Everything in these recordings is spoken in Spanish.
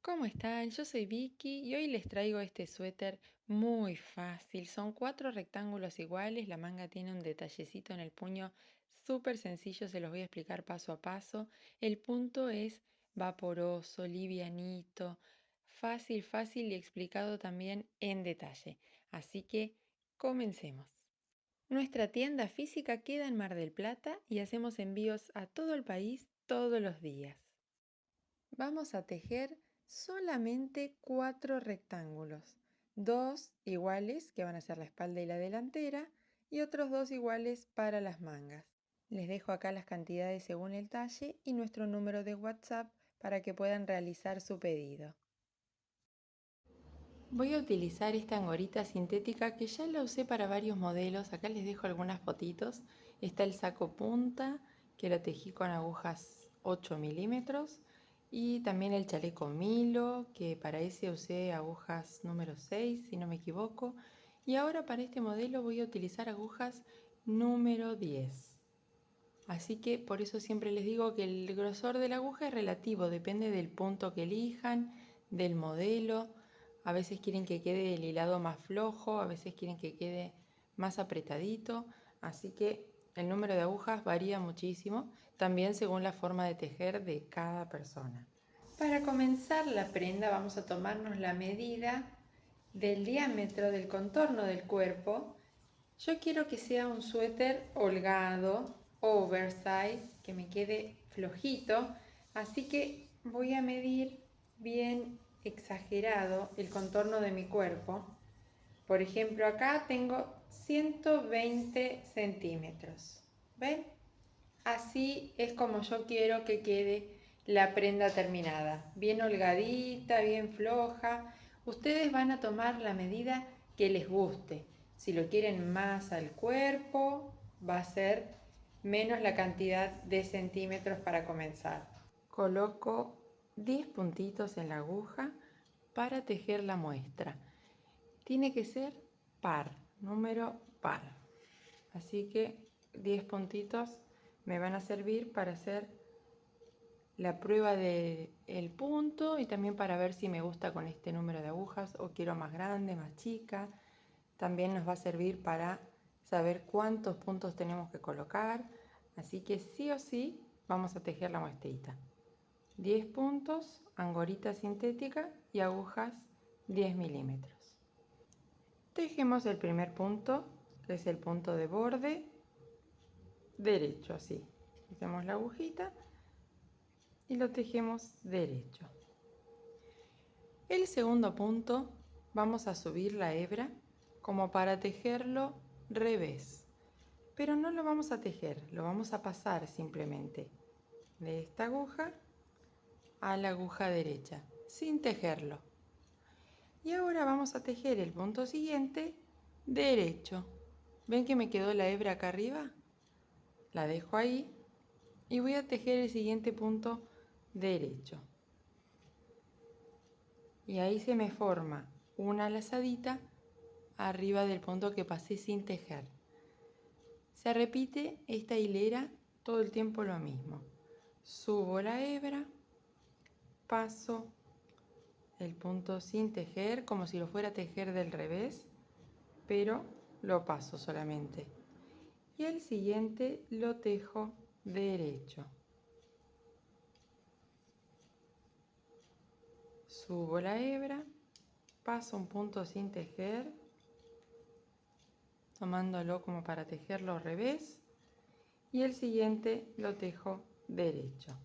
¿Cómo están? Yo soy Vicky y hoy les traigo este suéter muy fácil. Son 4 rectángulos iguales, la manga tiene un detallecito en el puño súper sencillo, se los voy a explicar paso a paso. El punto es vaporoso, livianito, fácil, fácil y explicado también en detalle. Así que comencemos. Nuestra tienda física queda en Mar del Plata y hacemos envíos a todo el país todos los días. Vamos a tejer solamente 4 rectángulos, 2 iguales que van a ser la espalda y la delantera y otros 2 iguales para las mangas. Les dejo acá las cantidades según el talle y nuestro número de WhatsApp para que puedan realizar su pedido. Voy a utilizar esta angorita sintética que ya la usé para varios modelos. Acá les dejo algunas fotitos. Está el saco punta que lo tejí con agujas 8 milímetros. Y también el chaleco Milo, que para ese usé agujas número 6, si no me equivoco. Y ahora para este modelo voy a utilizar agujas número 10. Así que por eso siempre les digo que el grosor de la aguja es relativo, depende del punto que elijan, del modelo. A veces quieren que quede el hilado más flojo, a veces quieren que quede más apretadito. Así que el número de agujas varía muchísimo, también según la forma de tejer de cada persona. Para comenzar la prenda vamos a tomarnos la medida del diámetro del contorno del cuerpo. Yo quiero que sea un suéter holgado, oversize, que me quede flojito, así que voy a medir bien exagerado el contorno de mi cuerpo. Por ejemplo, acá tengo 120 centímetros. ¿Ven? Así es como yo quiero que quede la prenda terminada. Bien holgadita, bien floja. Ustedes van a tomar la medida que les guste. Si lo quieren más al cuerpo, va a ser menos la cantidad de centímetros para comenzar. Coloco 10 puntitos en la aguja para tejer la muestra. Tiene que ser par, número par. Así que 10 puntitos me van a servir para hacer la prueba del punto y también para ver si me gusta con este número de agujas o quiero más grande, más chica. También nos va a servir para saber cuántos puntos tenemos que colocar. Así que sí o sí vamos a tejer la muestrita. 10 puntos, angorita sintética y agujas 10 milímetros. Tejemos el primer punto, que es el punto de borde derecho, así. Hacemos la agujita y lo tejemos derecho. El segundo punto vamos a subir la hebra como para tejerlo revés, pero no lo vamos a tejer, lo vamos a pasar simplemente de esta aguja a la aguja derecha, sin tejerlo. Y ahora vamos a tejer el punto siguiente derecho. ¿Ven que me quedó la hebra acá arriba? La dejo ahí y voy a tejer el siguiente punto derecho. Y ahí se me forma una lazadita arriba del punto que pasé sin tejer. Se repite esta hilera todo el tiempo lo mismo. Subo la hebra, paso el punto sin tejer, como si lo fuera a tejer del revés, pero lo paso solamente. Y el siguiente lo tejo derecho. Subo la hebra, paso un punto sin tejer, tomándolo como para tejerlo al revés, y el siguiente lo tejo derecho.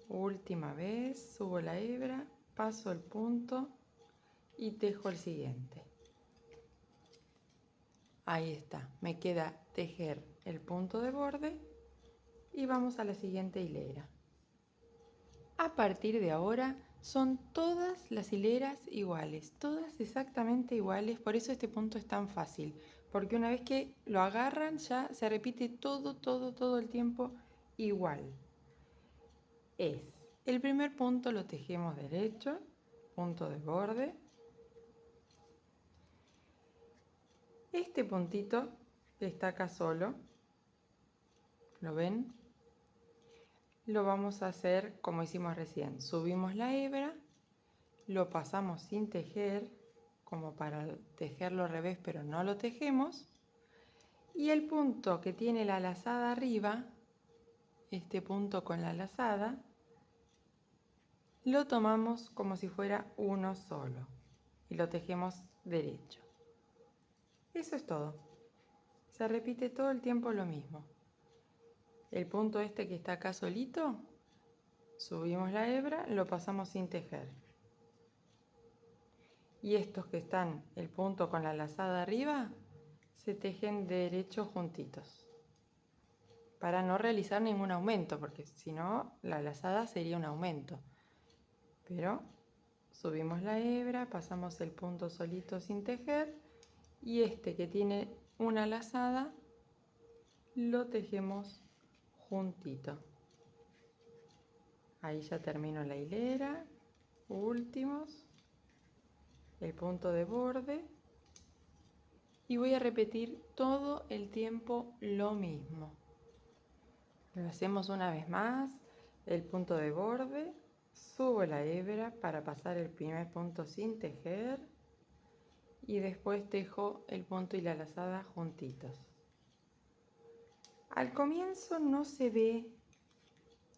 Última vez, subo la hebra, paso el punto y tejo el siguiente. Ahí está, me queda tejer el punto de borde y vamos a la siguiente hilera. A partir de ahora son todas las hileras iguales, todas exactamente iguales, por eso este punto es tan fácil, porque una vez que lo agarran ya se repite todo el tiempo igual. El primer punto lo tejemos derecho, punto de borde. Este puntito que está acá solo, ¿lo ven? lo vamos a hacer como hicimos recién. Subimos la hebra, lo pasamos sin tejer, como para tejerlo al revés, pero no lo tejemos. Y el punto que tiene la lazada arriba, este punto con la lazada, lo tomamos como si fuera uno solo y lo tejemos derecho. Eso es todo. Se repite todo el tiempo lo mismo. El punto este que está acá solito, subimos la hebra, lo pasamos sin tejer. Y estos que están, el punto con la lazada arriba, se tejen derecho juntitos. Para no realizar ningún aumento, porque si no, la lazada sería un aumento. Pero subimos la hebra, pasamos el punto solito sin tejer y este que tiene una lazada lo tejemos juntito. Ahí ya termino la hilera, últimos, el punto de borde y voy a repetir todo el tiempo lo mismo. Lo hacemos una vez más, el punto de borde, subo la hebra para pasar el primer punto sin tejer y después tejo el punto y la lazada juntitos. Al comienzo no se ve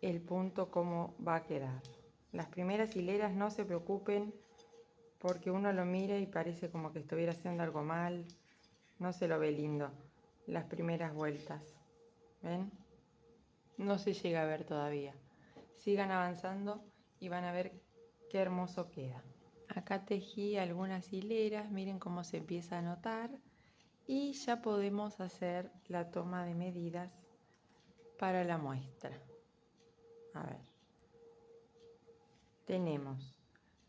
el punto cómo va a quedar. Las primeras hileras no se preocupen porque uno lo mira y parece como que estuviera haciendo algo mal, no se lo ve lindo las primeras vueltas, ¿ven? No se llega a ver todavía. Sigan avanzando y van a ver qué hermoso queda. Acá tejí algunas hileras, miren cómo se empieza a notar y ya podemos hacer la toma de medidas para la muestra. A ver, tenemos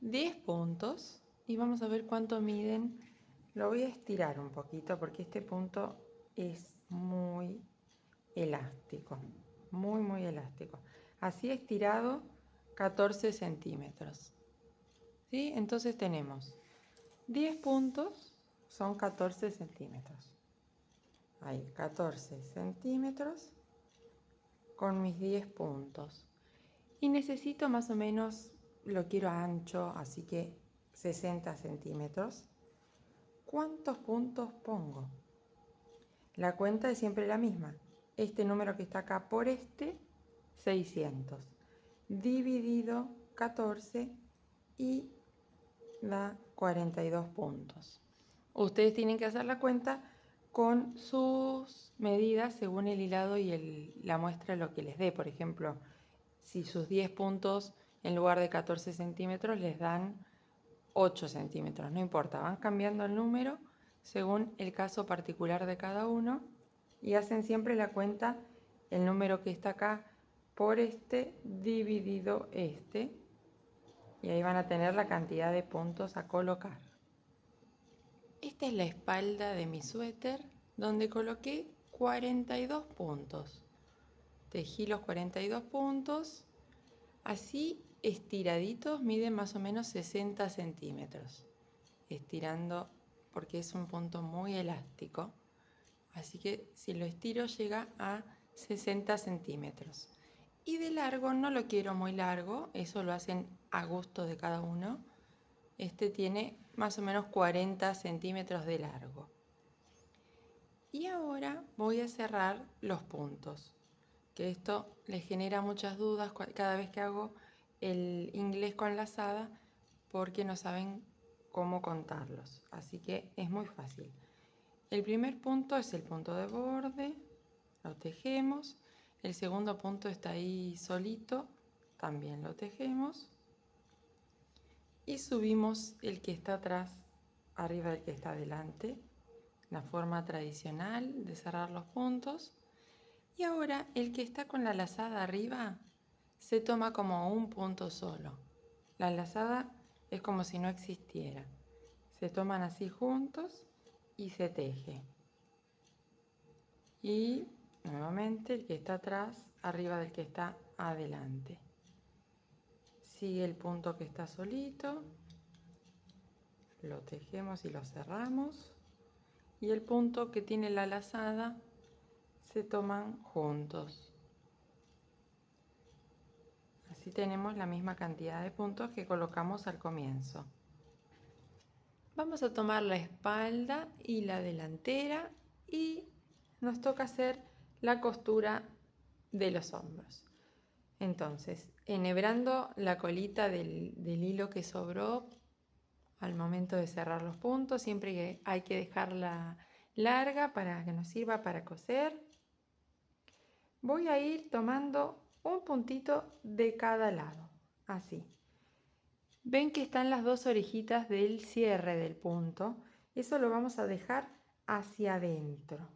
10 puntos y vamos a ver cuánto miden. Lo voy a estirar un poquito porque este punto es muy elástico, muy elástico. Así estirado, 14 centímetros. ¿Sí? Entonces tenemos 10 puntos, son 14 centímetros. Ahí, 14 centímetros con mis 10 puntos. Y necesito más o menos, lo quiero ancho, así que 60 centímetros. ¿Cuántos puntos pongo? La cuenta es siempre la misma. Este número que está acá por 600. Dividido 14 y da 42 puntos. Ustedes tienen que hacer la cuenta con sus medidas según el hilado y la muestra lo que les dé. Por ejemplo, si sus 10 puntos en lugar de 14 centímetros les dan 8 centímetros, no importa, van cambiando el número según el caso particular de cada uno y hacen siempre la cuenta el número que está acá por dividido y ahí van a tener la cantidad de puntos a colocar. Esta es la espalda de mi suéter donde coloqué 42 puntos. Tejí los 42 puntos, así estiraditos miden más o menos 60 centímetros. Estirando porque es un punto muy elástico, así que si lo estiro llega a 60 centímetros. Y de largo no lo quiero muy largo, eso lo hacen a gusto de cada uno. Este tiene más o menos 40 centímetros de largo. Y ahora voy a cerrar los puntos, que esto les genera muchas dudas cada vez que hago el inglés con lazada porque no saben cómo contarlos. Así que es muy fácil. El primer punto es el punto de borde, lo tejemos. El segundo punto está ahí solito, también lo tejemos. Y subimos el que está atrás, arriba del que está adelante, la forma tradicional de cerrar los puntos. Y ahora el que está con la lazada arriba se toma como un punto solo. La lazada es como si no existiera. Se toman así juntos y se teje. Y nuevamente el que está atrás, arriba del que está adelante. Sigue el punto que está solito, lo tejemos y lo cerramos. Y el punto que tiene la lazada se toman juntos. Así tenemos la misma cantidad de puntos que colocamos al comienzo. Vamos a tomar la espalda y la delantera y nos toca hacer la costura de los hombros. Entonces, enhebrando la colita del hilo que sobró al momento de cerrar los puntos, siempre que hay que dejarla larga para que nos sirva para coser. Voy a ir tomando un puntito de cada lado, así. Ven que están las dos orejitas del cierre del punto. Eso lo vamos a dejar hacia adentro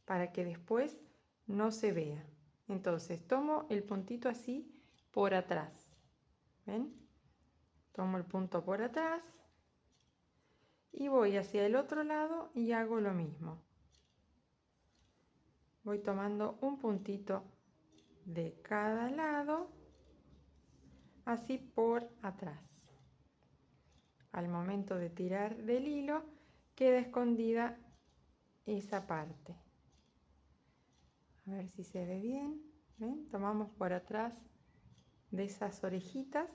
para que después no se vea. Entonces tomo el puntito así por atrás. ¿Ven? Tomo el punto por atrás y voy hacia el otro lado y hago lo mismo. Voy tomando un puntito de cada lado, así por atrás. Al momento de tirar del hilo, queda escondida esa parte. A ver si se ve bien. ¿Ven? Tomamos por atrás de esas orejitas.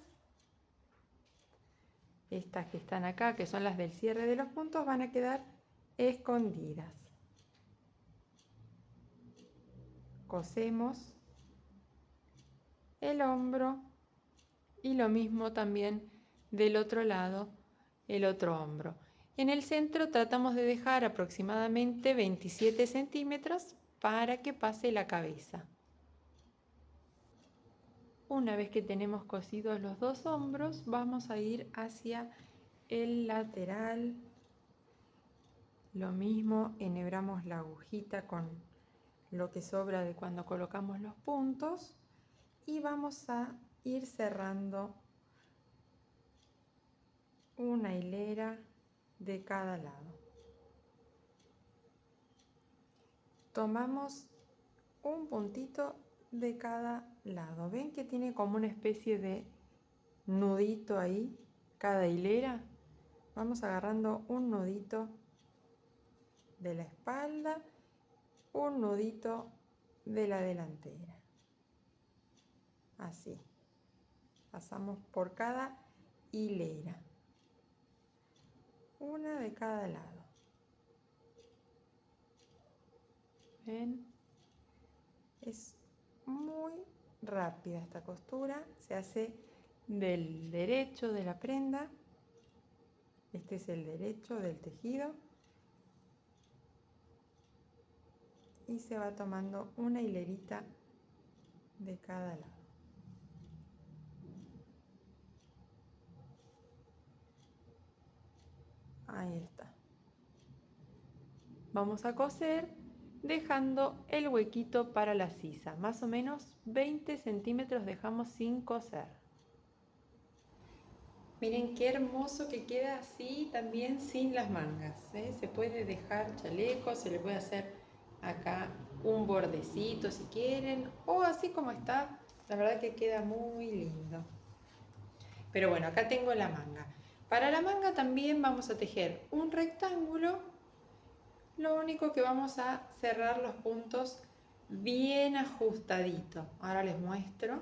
Estas que están acá, que son las del cierre de los puntos, van a quedar escondidas. Cosemos el hombro y lo mismo también del otro lado, el otro hombro. En el centro tratamos de dejar aproximadamente 27 centímetros para que pase la cabeza. Una vez que tenemos cosidos los dos hombros, vamos a ir hacia el lateral. Lo mismo, enhebramos la agujita con lo que sobra de cuando colocamos los puntos y vamos a ir cerrando una hilera de cada lado. Tomamos un puntito de cada lado. ¿Ven que tiene como una especie de nudito ahí cada hilera? Vamos agarrando un nudito de la espalda, un nudito de la delantera. Así. Pasamos por cada hilera. Una de cada lado. ¿Ven? Es muy rápida esta costura. Se hace del derecho de la prenda. Este es el derecho del tejido. Y se va tomando una hilerita de cada lado. Ahí está. Vamos a coser dejando el huequito para la sisa. Más o menos 20 centímetros dejamos sin coser. Miren qué hermoso que queda así también sin las mangas, ¿eh? Se puede dejar chaleco, se le puede hacer acá un bordecito si quieren, o así como está, la verdad que queda muy lindo. Pero bueno, acá tengo la manga. Para la manga también vamos a tejer un rectángulo. Lo único que vamos a cerrar los puntos bien ajustadito. Ahora les muestro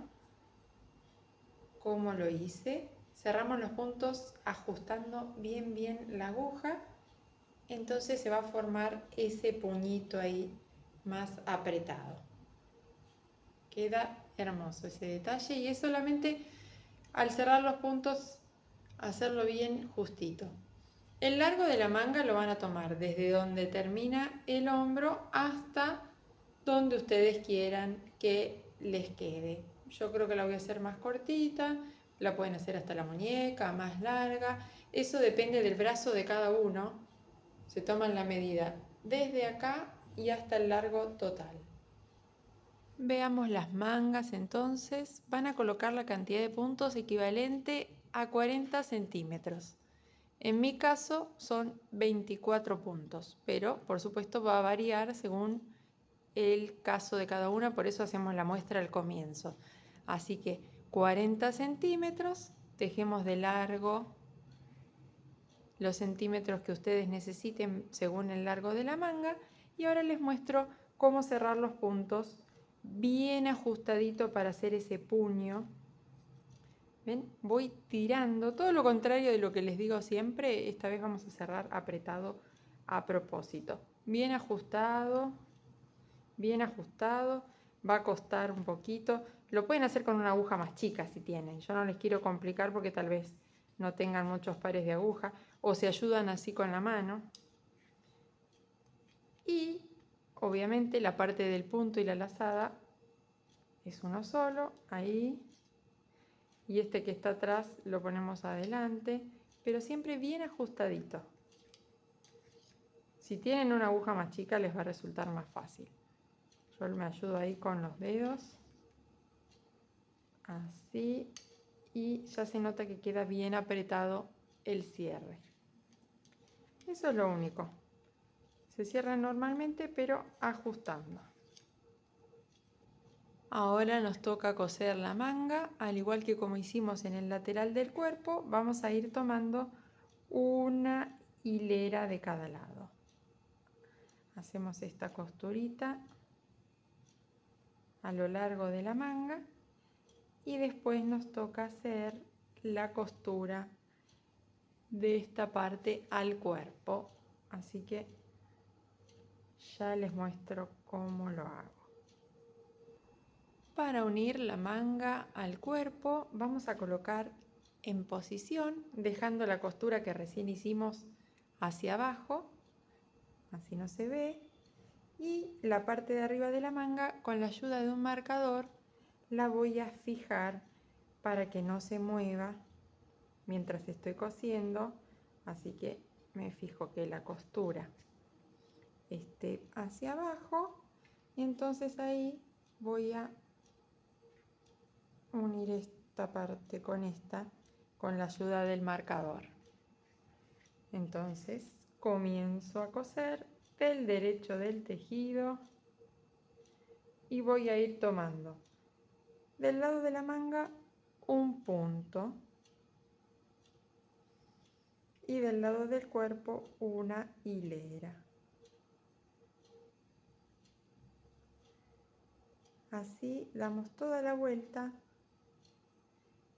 cómo lo hice. Cerramos los puntos ajustando bien la aguja. Entonces se va a formar ese puñito ahí más apretado. Queda hermoso ese detalle y es solamente al cerrar los puntos hacerlo bien justito. El largo de la manga lo van a tomar desde donde termina el hombro hasta donde ustedes quieran que les quede. Yo creo que la voy a hacer más cortita, la pueden hacer hasta la muñeca, más larga. Eso depende del brazo de cada uno. Se toman la medida desde acá y hasta el largo total. Veamos las mangas entonces. Van a colocar la cantidad de puntos equivalente a 40 centímetros. En mi caso son 24 puntos, pero por supuesto va a variar según el caso de cada una, por eso hacemos la muestra al comienzo. Así que 40 centímetros, tejemos de largo los centímetros que ustedes necesiten según el largo de la manga y ahora les muestro cómo cerrar los puntos bien ajustadito para hacer ese puño ¿Ven? Voy tirando, todo lo contrario de lo que les digo siempre, esta vez vamos a cerrar apretado a propósito. Bien ajustado, va a costar un poquito. Lo pueden hacer con una aguja más chica si tienen. Yo no les quiero complicar porque tal vez no tengan muchos pares de aguja o se ayudan así con la mano. Y obviamente la parte del punto y la lazada es uno solo, ahí. Y este que está atrás lo ponemos adelante, pero siempre bien ajustadito. Si tienen una aguja más chica les va a resultar más fácil. Yo me ayudo ahí con los dedos, así, y ya se nota que queda bien apretado el cierre. Eso es lo único. Se cierra normalmente, pero ajustando. Ahora nos toca coser la manga, al igual que como hicimos en el lateral del cuerpo, vamos a ir tomando una hilera de cada lado. Hacemos esta costurita a lo largo de la manga y después nos toca hacer la costura de esta parte al cuerpo, así que ya les muestro cómo lo hago. Para unir la manga al cuerpo vamos a colocar en posición dejando la costura que recién hicimos hacia abajo, así no se ve, y la parte de arriba de la manga con la ayuda de un marcador la voy a fijar para que no se mueva mientras estoy cosiendo, así que me fijo que la costura esté hacia abajo y entonces ahí voy a unir esta parte con esta con la ayuda del marcador. Entonces comienzo a coser del derecho del tejido y voy a ir tomando del lado de la manga un punto y del lado del cuerpo una hilera. Así damos toda la vuelta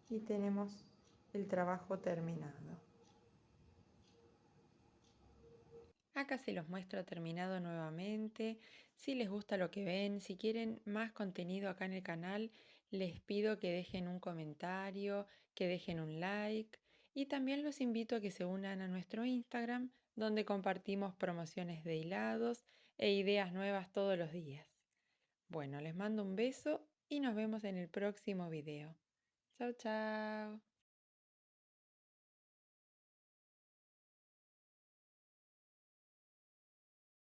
y tenemos el trabajo terminado. Acá se los muestro terminado nuevamente. Si les gusta lo que ven, si quieren más contenido acá en el canal, les pido que dejen un comentario, que dejen un like y también los invito a que se unan a nuestro Instagram, donde compartimos promociones de hilados e ideas nuevas todos los días. Bueno, les mando un beso y nos vemos en el próximo video. Chao, chao.